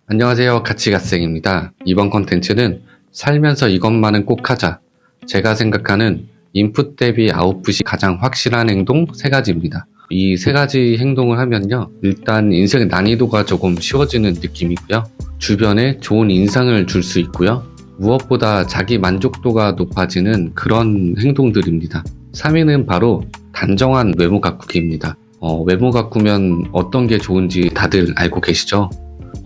안녕하세요. 가치갓생입니다. 이번 컨텐츠는 살면서 이것만은 꼭 하자. 제가 생각하는 인풋 대비 아웃풋이 가장 확실한 행동 3가지입니다. 이 3가지 행동을 하면요. 일단 인생의 난이도가 조금 쉬워지는 느낌이고요. 주변에 좋은 인상을 줄 수 있고요. 무엇보다 자기 만족도가 높아지는 그런 행동들입니다. 3위는 바로 단정한 외모 가꾸기입니다. 외모 가꾸면 어떤 게 좋은지 다들 알고 계시죠?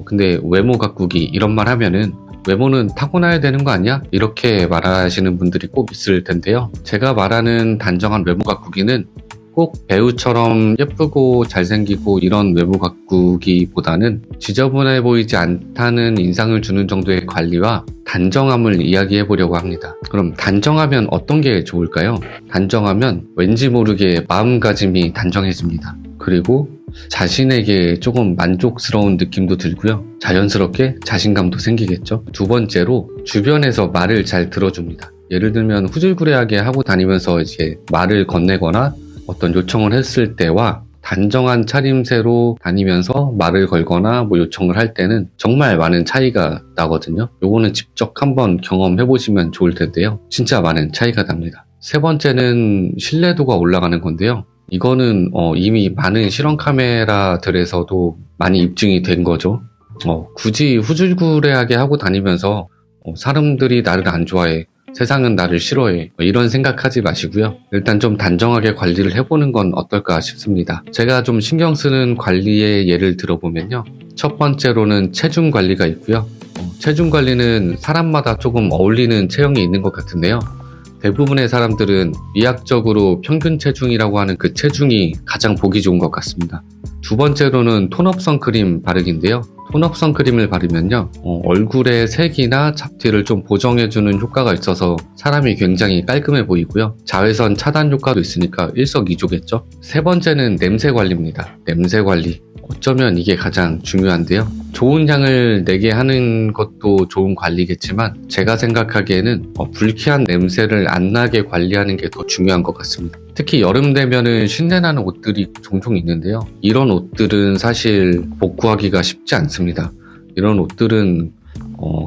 근데 외모 가꾸기 이런 말 하면은 외모는 타고나야 되는 거 아니야? 이렇게 말하시는 분들이 꼭 있을 텐데요. 제가 말하는 단정한 외모 가꾸기는 꼭 배우처럼 예쁘고 잘생기고 이런 외모 가꾸기보다는 지저분해 보이지 않다는 인상을 주는 정도의 관리와 단정함을 이야기해 보려고 합니다. 그럼 단정하면 어떤 게 좋을까요? 단정하면 왠지 모르게 마음가짐이 단정해집니다. 그리고 자신에게 조금 만족스러운 느낌도 들고요. 자연스럽게 자신감도 생기겠죠. 2번째로 주변에서 말을 잘 들어줍니다. 예를 들면 후줄구레하게 하고 다니면서 이제 말을 건네거나 어떤 요청을 했을 때와 단정한 차림새로 다니면서 말을 걸거나 요청을 할 때는 정말 많은 차이가 나거든요. 요거는 직접 한번 경험해 보시면 좋을 텐데요. 진짜 많은 차이가 납니다. 3번째는 신뢰도가 올라가는 건데요. 이거는 이미 많은 실험 카메라들에서도 많이 입증이 된 거죠. 굳이 후줄구레하게 하고 다니면서 사람들이 나를 안 좋아해, 세상은 나를 싫어해, 이런 생각하지 마시고요. 일단 좀 단정하게 관리를 해보는 건 어떨까 싶습니다. 제가 좀 신경 쓰는 관리의 예를 들어보면요. 첫 번째로는 체중 관리가 있고요. 체중 관리는 사람마다 조금 어울리는 체형이 있는 것 같은데요. 대부분의 사람들은 미학적으로 평균 체중이라고 하는 그 체중이 가장 보기 좋은 것 같습니다. 2번째로는 톤업 선크림 바르기인데요. 톤업 선크림을 바르면요, 얼굴의 색이나 잡티를 좀 보정해주는 효과가 있어서 사람이 굉장히 깔끔해 보이고요. 자외선 차단 효과도 있으니까 일석이조겠죠. 3번째는 냄새 관리입니다. 냄새 관리. 어쩌면 이게 가장 중요한데요. 좋은 향을 내게 하는 것도 좋은 관리겠지만 제가 생각하기에는 불쾌한 냄새를 안 나게 관리하는 게 더 중요한 것 같습니다. 특히 여름 되면은 신내나는 옷들이 종종 있는데요. 이런 옷들은 사실 복구하기가 쉽지 않습니다. 이런 옷들은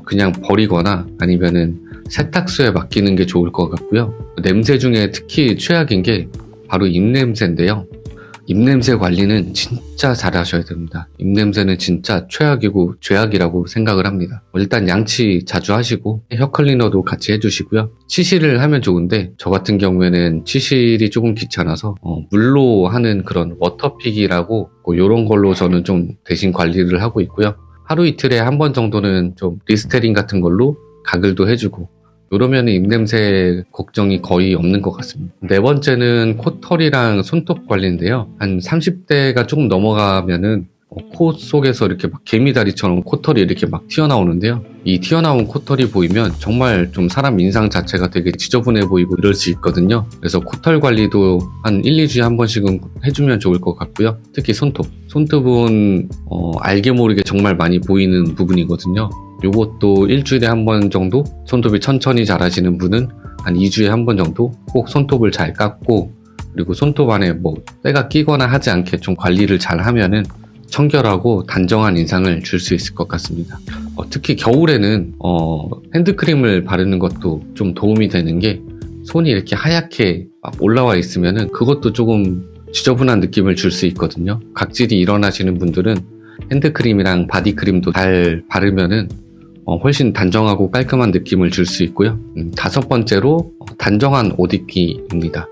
그냥 버리거나 아니면은 세탁소에 맡기는 게 좋을 것 같고요. 냄새 중에 특히 최악인 게 바로 입냄새인데요. 입냄새 관리는 진짜 잘 하셔야 됩니다. 입냄새는 진짜 최악이고 죄악이라고 생각을 합니다. 일단 양치 자주 하시고 혀 클리너도 같이 해주시고요. 치실을 하면 좋은데 저 같은 경우에는 치실이 조금 귀찮아서 물로 하는 그런 워터픽이라고 이런 걸로 저는 좀 대신 관리를 하고 있고요. 하루 이틀에 한 번 정도는 좀 리스테린 같은 걸로 가글도 해주고 이러면 입냄새 걱정이 거의 없는 것 같습니다. 4번째는 코털이랑 손톱 관리인데요. 한 30대가 조금 넘어가면은 코 속에서 이렇게 막 개미다리처럼 코털이 이렇게 막 튀어나오는데요. 이 튀어나온 코털이 보이면 정말 좀 사람 인상 자체가 되게 지저분해 보이고 이럴 수 있거든요. 그래서 코털 관리도 한 1, 2주에 한 번씩은 해주면 좋을 것 같고요. 특히 손톱. 손톱은 알게 모르게 정말 많이 보이는 부분이거든요. 요것도 일주일에 한 번 정도, 손톱이 천천히 자라시는 분은 한 2주에 한 번 정도 꼭 손톱을 잘 깎고, 그리고 손톱 안에 때가 끼거나 하지 않게 좀 관리를 잘 하면은 청결하고 단정한 인상을 줄 수 있을 것 같습니다. 특히 겨울에는 핸드크림을 바르는 것도 좀 도움이 되는 게, 손이 이렇게 하얗게 막 올라와 있으면은 그것도 조금 지저분한 느낌을 줄 수 있거든요. 각질이 일어나시는 분들은 핸드크림이랑 바디크림도 잘 바르면은 훨씬 단정하고 깔끔한 느낌을 줄 수 있고요. 5번째로 단정한 옷 입기입니다.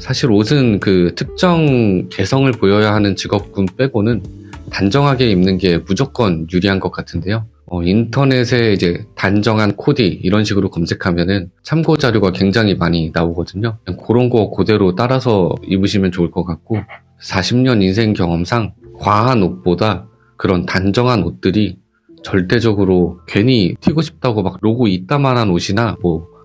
사실 옷은 그 특정 개성을 보여야 하는 직업군 빼고는 단정하게 입는 게 무조건 유리한 것 같은데요. 인터넷에 이제 단정한 코디 이런 식으로 검색하면은 참고 자료가 굉장히 많이 나오거든요. 그런 거 그대로 따라서 입으시면 좋을 것 같고, 40년 인생 경험상 과한 옷보다 그런 단정한 옷들이 절대적으로 괜히 튀고 싶다고 막 로고 이따만한 옷이나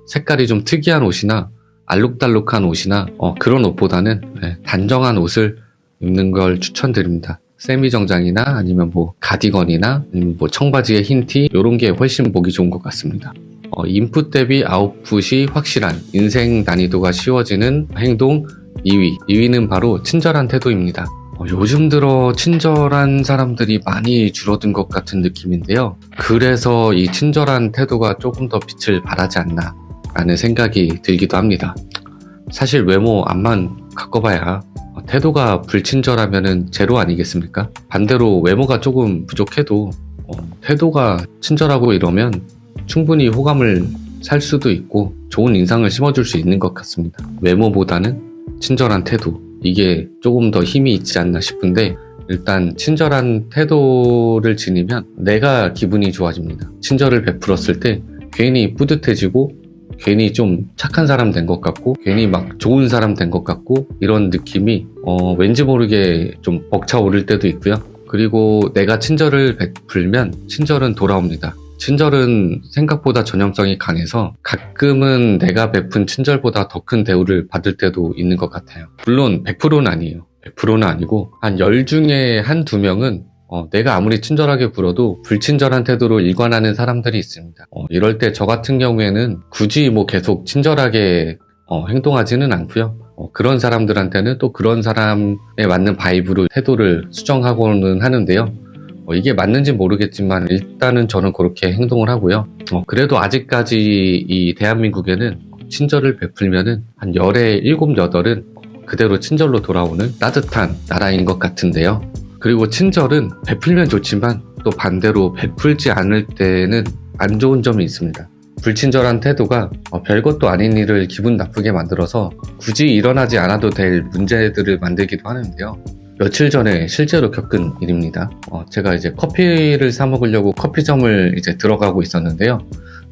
색깔이 좀 특이한 옷이나 알록달록한 옷이나 그런 옷보다는 단정한 옷을 입는 걸 추천드립니다. 세미 정장이나 아니면 가디건이나 아니면 청바지에 흰 티 이런 게 훨씬 보기 좋은 것 같습니다. 인풋 대비 아웃풋이 확실한 인생 난이도가 쉬워지는 행동 2위. 2위는 바로 친절한 태도입니다. 요즘 들어 친절한 사람들이 많이 줄어든 것 같은 느낌인데요. 그래서 이 친절한 태도가 조금 더 빛을 발하지 않나 라는 생각이 들기도 합니다. 사실 외모 앞만 가꿔봐야 태도가 불친절하면은 제로 아니겠습니까? 반대로 외모가 조금 부족해도 태도가 친절하고 이러면 충분히 호감을 살 수도 있고 좋은 인상을 심어줄 수 있는 것 같습니다. 외모보다는 친절한 태도, 이게 조금 더 힘이 있지 않나 싶은데, 일단 친절한 태도를 지니면 내가 기분이 좋아집니다. 친절을 베풀었을 때 괜히 뿌듯해지고 괜히 좀 착한 사람 된 것 같고 괜히 막 좋은 사람 된 것 같고 이런 느낌이 왠지 모르게 좀 벅차오를 때도 있고요. 그리고 내가 친절을 베풀면 친절은 돌아옵니다. 친절은 생각보다 전염성이 강해서 가끔은 내가 베푼 친절보다 더 큰 대우를 받을 때도 있는 것 같아요. 물론 100%는 아니에요. 100%는 아니고 한 10 중에 한 2명은 내가 아무리 친절하게 굴어도 불친절한 태도로 일관하는 사람들이 있습니다. 이럴 때 저 같은 경우에는 굳이 뭐 계속 친절하게 행동하지는 않고요. 그런 사람들한테는 또 그런 사람에 맞는 바이브로 태도를 수정하고는 하는데요. 이게 맞는지 모르겠지만 일단은 저는 그렇게 행동을 하고요. 그래도 아직까지 이 대한민국에는 친절을 베풀면은 한 10에 7, 8은 그대로 친절로 돌아오는 따뜻한 나라인 것 같은데요. 그리고 친절은 베풀면 좋지만 또 반대로 베풀지 않을 때는 안 좋은 점이 있습니다. 불친절한 태도가 별것도 아닌 일을 기분 나쁘게 만들어서 굳이 일어나지 않아도 될 문제들을 만들기도 하는데요. 며칠 전에 실제로 겪은 일입니다. 제가 이제 커피를 사 먹으려고 커피점을 이제 들어가고 있었는데요.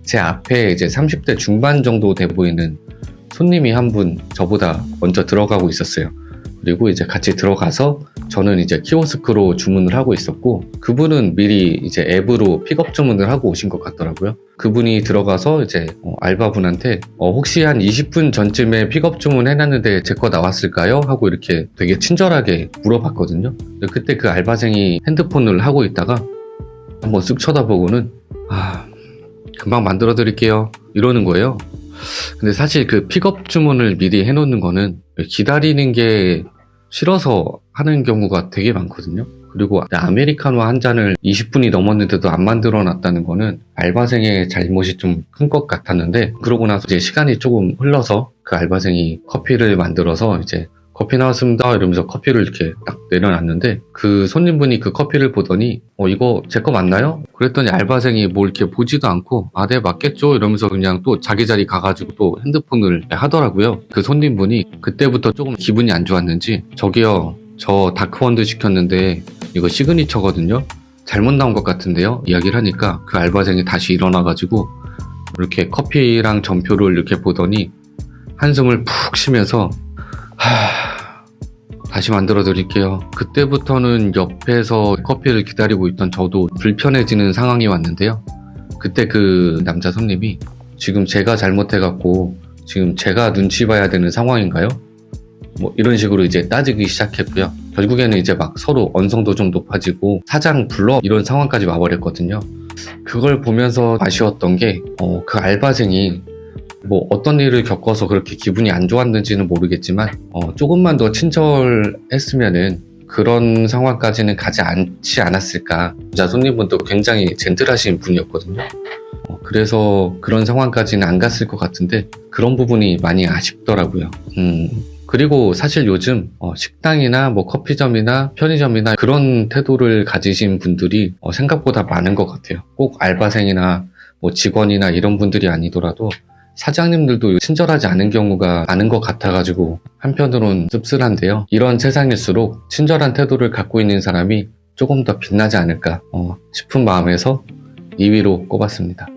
제 앞에 이제 30대 중반 정도 돼 보이는 손님이 한 분 저보다 먼저 들어가고 있었어요. 그리고 이제 같이 들어가서 저는 이제 키오스크로 주문을 하고 있었고 그분은 미리 이제 앱으로 픽업 주문을 하고 오신 것 같더라고요. 그분이 들어가서 이제 알바분한테 혹시 한 20분 전쯤에 픽업 주문 해놨는데 제 거 나왔을까요? 하고 이렇게 되게 친절하게 물어봤거든요. 그때 그 알바생이 핸드폰을 하고 있다가 한번 쓱 쳐다보고는 금방 만들어 드릴게요 이러는 거예요. 근데 사실 그 픽업 주문을 미리 해놓는 거는 기다리는 게 싫어서 하는 경우가 되게 많거든요. 그리고 아메리카노 한 잔을 20분이 넘었는데도 안 만들어 놨다는 거는 알바생의 잘못이 좀 큰 것 같았는데, 그러고 나서 이제 시간이 조금 흘러서 그 알바생이 커피를 만들어서 이제 커피 나왔습니다 이러면서 커피를 이렇게 딱 내려놨는데, 그 손님분이 그 커피를 보더니 이거 제 거 맞나요? 그랬더니 알바생이 뭘 이렇게 보지도 않고 네 맞겠죠 이러면서 그냥 또 자기 자리 가가지고 또 핸드폰을 하더라고요. 그 손님분이 그때부터 조금 기분이 안 좋았는지 저기요 저 다크원드 시켰는데 이거 시그니처거든요, 잘못 나온 것 같은데요 이야기를 하니까 그 알바생이 다시 일어나가지고 이렇게 커피랑 전표를 이렇게 보더니 한숨을 푹 쉬면서 다시 만들어 드릴게요. 그때부터는 옆에서 커피를 기다리고 있던 저도 불편해지는 상황이 왔는데요. 그때 그 남자 손님이 지금 제가 잘못해갖고 지금 제가 눈치 봐야 되는 상황인가요? 뭐 이런 식으로 이제 따지기 시작했고요. 결국에는 이제 막 서로 언성도 좀 높아지고 사장 불러 이런 상황까지 와버렸거든요. 그걸 보면서 아쉬웠던 게 그 알바생이 뭐 어떤 일을 겪어서 그렇게 기분이 안 좋았는지는 모르겠지만 조금만 더 친절했으면은 그런 상황까지는 가지 않지 않았을까. 진짜 손님분도 굉장히 젠틀하신 분이었거든요. 그래서 그런 상황까지는 안 갔을 것 같은데 그런 부분이 많이 아쉽더라고요. 그리고 사실 요즘 식당이나 뭐 커피점이나 편의점이나 그런 태도를 가지신 분들이 생각보다 많은 것 같아요. 꼭 알바생이나 뭐 직원이나 이런 분들이 아니더라도 사장님들도 친절하지 않은 경우가 많은 것 같아가지고 한편으론 씁쓸한데요. 이런 세상일수록 친절한 태도를 갖고 있는 사람이 조금 더 빛나지 않을까 싶은 마음에서 2위로 꼽았습니다.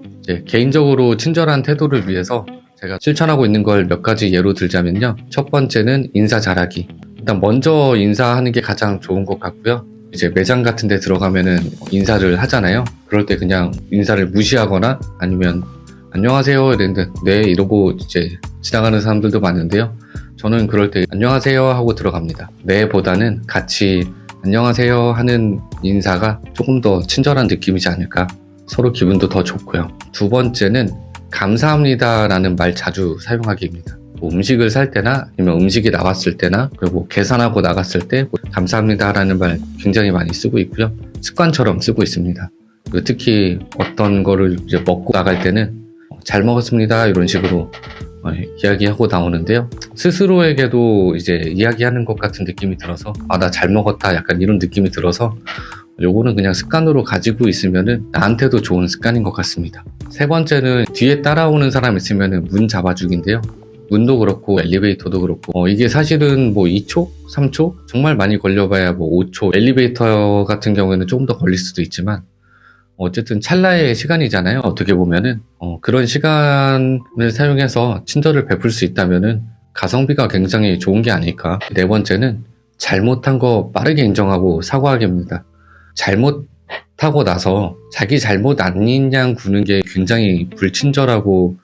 개인적으로 친절한 태도를 위해서 제가 실천하고 있는 걸 몇 가지 예로 들자면요. 첫 번째는 인사 잘하기. 일단 먼저 인사하는 게 가장 좋은 것 같고요. 이제 매장 같은 데 들어가면은 인사를 하잖아요. 그럴 때 그냥 인사를 무시하거나 아니면 안녕하세요 이랬는데 네 이러고 이제 지나가는 사람들도 많은데요. 저는 그럴 때 안녕하세요 하고 들어갑니다. 네 보다는 같이 안녕하세요 하는 인사가 조금 더 친절한 느낌이지 않을까. 서로 기분도 더 좋고요. 두 번째는 감사합니다 라는 말 자주 사용하기입니다. 뭐 음식을 살 때나 아니면 음식이 나왔을 때나 그리고 계산하고 나갔을 때뭐 감사합니다라는 말 굉장히 많이 쓰고 있고요. 습관처럼 쓰고 있습니다. 그리고 특히 어떤 거를 이제 먹고 나갈 때는 잘 먹었습니다 이런 식으로 이야기하고 나오는데요. 스스로에게도 이제 이야기하는 것 같은 느낌이 들어서 나 잘 먹었다 약간 이런 느낌이 들어서 요거는 그냥 습관으로 가지고 있으면은 나한테도 좋은 습관인 것 같습니다. 세 번째는 뒤에 따라오는 사람 있으면은 문 잡아주기인데요. 문도 그렇고 엘리베이터도 그렇고 이게 사실은 뭐 2초? 3초? 정말 많이 걸려봐야 뭐 5초. 엘리베이터 같은 경우에는 조금 더 걸릴 수도 있지만 어쨌든 찰나의 시간이잖아요. 어떻게 보면은 그런 시간을 사용해서 친절을 베풀 수 있다면은 가성비가 굉장히 좋은 게 아닐까. 네 번째는 잘못한 거 빠르게 인정하고 사과하기입니다. 잘못하고 나서 자기 잘못 아닌 양 구는 게 굉장히 불친절하고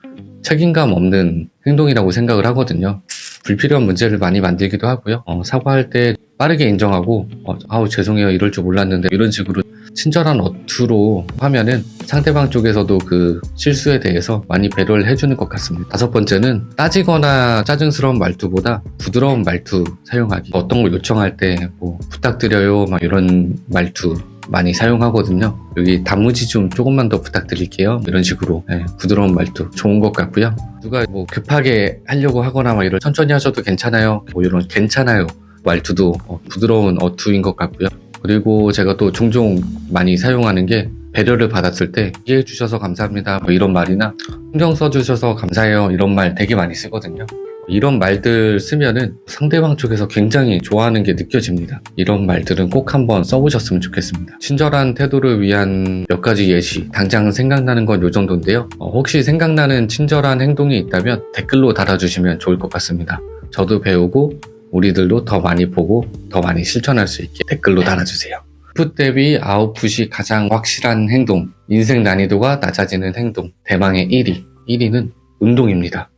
책임감 없는 행동이라고 생각을 하거든요. 불필요한 문제를 많이 만들기도 하고요. 사과할 때 빠르게 인정하고 아우 죄송해요 이럴 줄 몰랐는데 이런 식으로 친절한 어투로 하면은 상대방 쪽에서도 그 실수에 대해서 많이 배려를 해주는 것 같습니다. 다섯 번째는 따지거나 짜증스러운 말투보다 부드러운 말투 사용하기. 어떤 걸 요청할 때 뭐 부탁드려요 막 이런 말투 많이 사용하거든요. 여기 단무지 좀 조금만 더 부탁드릴게요 이런 식으로 부드러운 말투 좋은 것 같고요. 누가 뭐 급하게 하려고 하거나 막 이런 천천히 하셔도 괜찮아요 뭐 이런 괜찮아요 말투도 부드러운 어투인 것 같고요. 그리고 제가 또 종종 많이 사용하는 게 배려를 받았을 때 이해해 주셔서 감사합니다 뭐 이런 말이나 신경 써주셔서 감사해요 이런 말 되게 많이 쓰거든요. 이런 말들 쓰면은 상대방 쪽에서 굉장히 좋아하는 게 느껴집니다. 이런 말들은 꼭 한번 써보셨으면 좋겠습니다. 친절한 태도를 위한 몇 가지 예시, 당장 생각나는 건 요 정도인데요. 혹시 생각나는 친절한 행동이 있다면 댓글로 달아주시면 좋을 것 같습니다. 저도 배우고 우리들도 더 많이 보고 더 많이 실천할 수 있게 댓글로 달아주세요. 인풋 대비 아웃풋이 가장 확실한 행동, 인생 난이도가 낮아지는 행동, 대망의 1위. 1위는 운동입니다.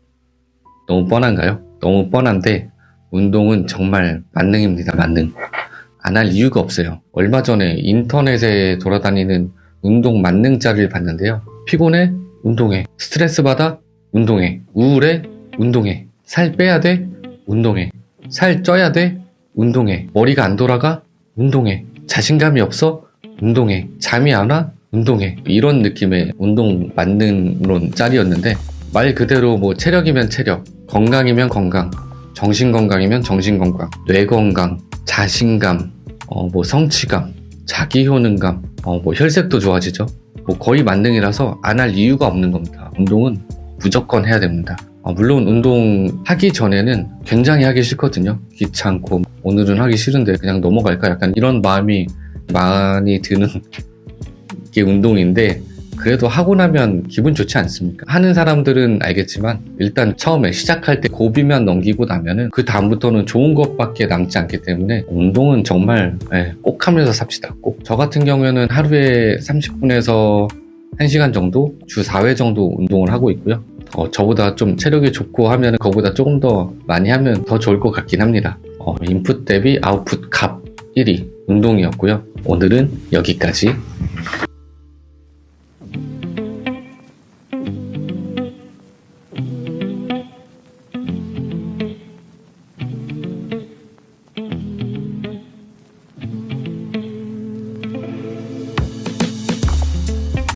너무 뻔한가요? 너무 뻔한데 운동은 정말 만능입니다. 만능. 안 할 이유가 없어요. 얼마 전에 인터넷에 돌아다니는 운동 만능자를 봤는데요. 피곤해? 운동해. 스트레스 받아? 운동해. 우울해? 운동해. 살 빼야 돼? 운동해. 살 쪄야 돼? 운동해. 머리가 안 돌아가? 운동해. 자신감이 없어? 운동해. 잠이 안 와? 운동해. 이런 느낌의 운동 만능론 짤이었는데 말 그대로 뭐 체력이면 체력, 건강이면 건강, 정신 건강이면 정신 건강, 뇌 건강, 자신감, 뭐 성취감, 자기 효능감, 뭐 혈색도 좋아지죠. 뭐 거의 만능이라서 안 할 이유가 없는 겁니다. 운동은 무조건 해야 됩니다. 물론 운동하기 전에는 굉장히 하기 싫거든요. 귀찮고 오늘은 하기 싫은데 그냥 넘어갈까 약간 이런 마음이 많이 드는 게 운동인데 그래도 하고 나면 기분 좋지 않습니까? 하는 사람들은 알겠지만 일단 처음에 시작할 때 고비만 넘기고 나면은 그 다음부터는 좋은 것밖에 남지 않기 때문에 운동은 정말 꼭 하면서 삽시다. 꼭. 저 같은 경우에는 하루에 30분에서 1시간 정도 주 4회 정도 운동을 하고 있고요. 저보다 좀 체력이 좋고 하면 그거보다 조금 더 많이 하면 더 좋을 것 같긴 합니다. 인풋 대비 아웃풋 값 1위 운동이었고요. 오늘은 여기까지.